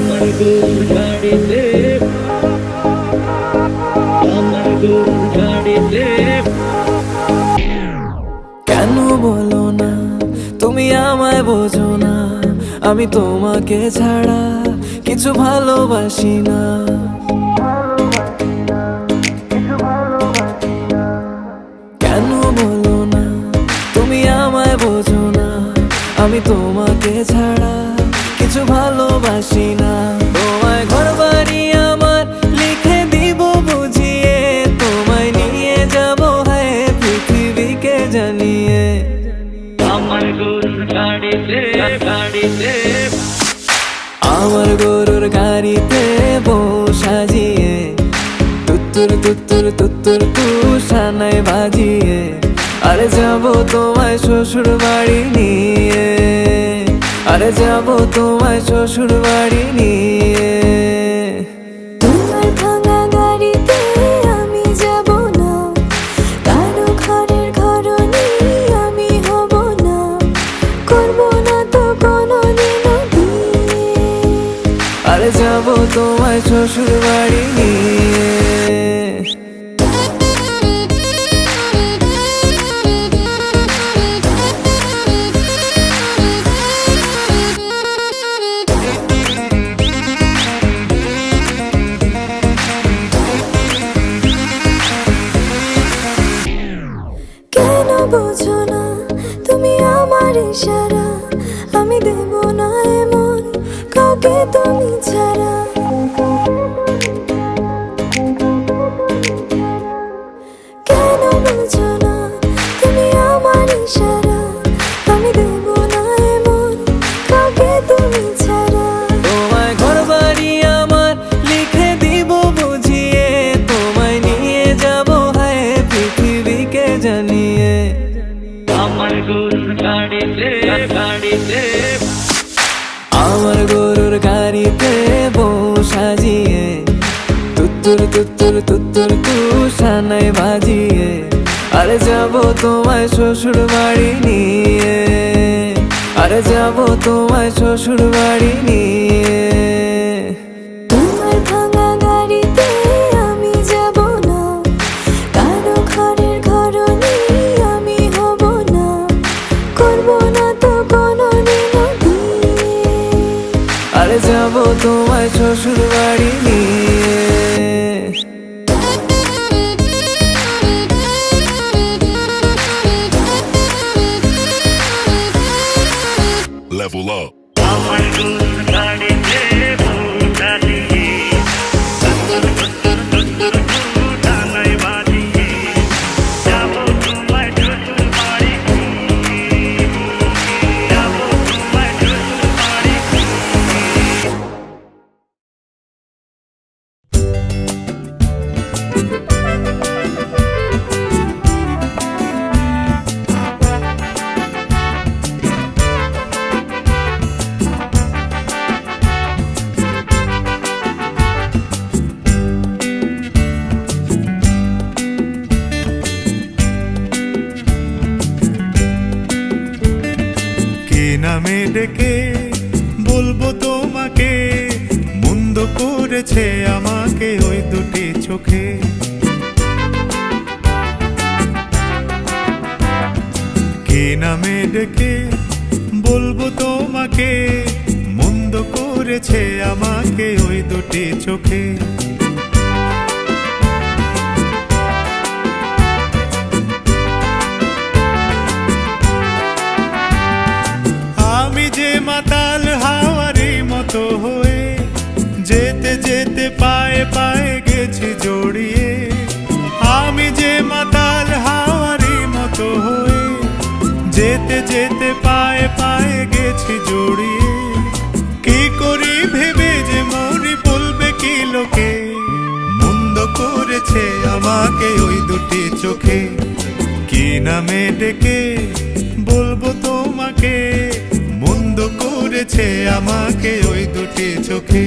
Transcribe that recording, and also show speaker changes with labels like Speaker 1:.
Speaker 1: আমার গরুর গাড়িতে, আমার গরুর গাড়িতে।
Speaker 2: কেন বলো না তুমি আমায় বোঝো না, আমি তোমাকে ছাড়া কিছু ভালোবাসি না। কেন বলো না তুমি আমায় বোঝো না, আমি তোমাকে ছাড়া কিছু ভালোবাসি না। তোমায় ঘর বাড়ি আমার লিখে দিব বুঝিয়ে, তোমায় নিয়ে যাব হ্যাঁ পৃথিবীকে জানিয়ে।
Speaker 1: আমার গরুর গাড়িতে, গাড়িতে,
Speaker 2: আমার গরুর গাড়িতে বউ সাজিয়ে, তুত্তুর তুত্তুর তুত্তুর তুষানায় বাজিয়ে, আরে যাবো তোমায় শ্বশুর বাড়ি নিয়ে, আরে যাবো তোমায় শ্বশুর বাড়ি নিয়ে।
Speaker 3: তোমার ভাঙা গাড়িতে আমি যাব না, কারো ঘরের ঘরনি আমি হব না, করব না তো কোনোদিনও বিয়ে।
Speaker 2: আরে যাবো তোমায় শ্বশুর বাড়ি নিয়ে।
Speaker 3: কেন বোঝো না তুমি আমার ইশারা, আমি দেব না এমন কাউকে তুমি ছাড়া। কেন বোঝো না তুমি আমার ইশারা, আমি দেব না এমন কাউকে তুমি ছাড়া।
Speaker 2: তোমায় ঘর বাড়ি আমার লিখে দিব বুঝিয়ে, তোমায় নিয়ে যাব হ্যাঁ পৃথিবীকে জানিয়ে।
Speaker 1: আমার গরুর গাড়িতে, গাড়িতে,
Speaker 2: আমার গরুর গাড়িতে বউ সাজিয়ে, তুত্তুর তুত্তুর তুত্তুর তুষানায় বাজিয়ে, আরে যাবো তোমায় শ্বশুর বাড়ি নিয়ে, আরে যাবো তোমায় শ্বশুর বাড়ি নিয়ে।
Speaker 3: তোমার ভাঙা গাড়িতে আমি যাব না, কারো ঘরের ঘরনি আমি হব না, করব না তো কোনোদিনও বিয়ে।
Speaker 2: আরে যাবো তোমায় শ্বশুর বাড়ি নিয়ে।
Speaker 4: Level up.
Speaker 1: আমার গরুর গাড়িতে ফুল সাজিয়ে, তুত্তুর তুত্তুর তুত্তুর তুষানায় বাজিয়ে, যাবো তোমায় শ্বশুর বাড়ি নিয়ে, যাবো তোমায় শ্বশুর বাড়ি নিয়ে।
Speaker 5: কে নামে ডেকে বলবো তোমাকে, মন্দ করেছে আমাকে ওই দুটি চোখে। কে নামে ডেকে বলবো তোমাকে, মন্দ করেছে আমাকে ওই দুটি চোখে। আমি যে মাতাল হাওয়ারি মতো হয়ে, যেতে যেতে পায়ে পায়ে গেছি জড়িয়ে। আমি যে মাতাল হাওয়ারি মতো হয়ে, যেতে যেতে পায়ে পায়ে গেছি জড়িয়ে। কি করি ভেবে যে মরি বলবে কি লোকে, মন্দ করেছে আমাকে ওই দুটি চোখে। কি নামে ডেকে বলবো তোমাকে, মন্দ করেছে আমাকে ওই দুটি চোখে।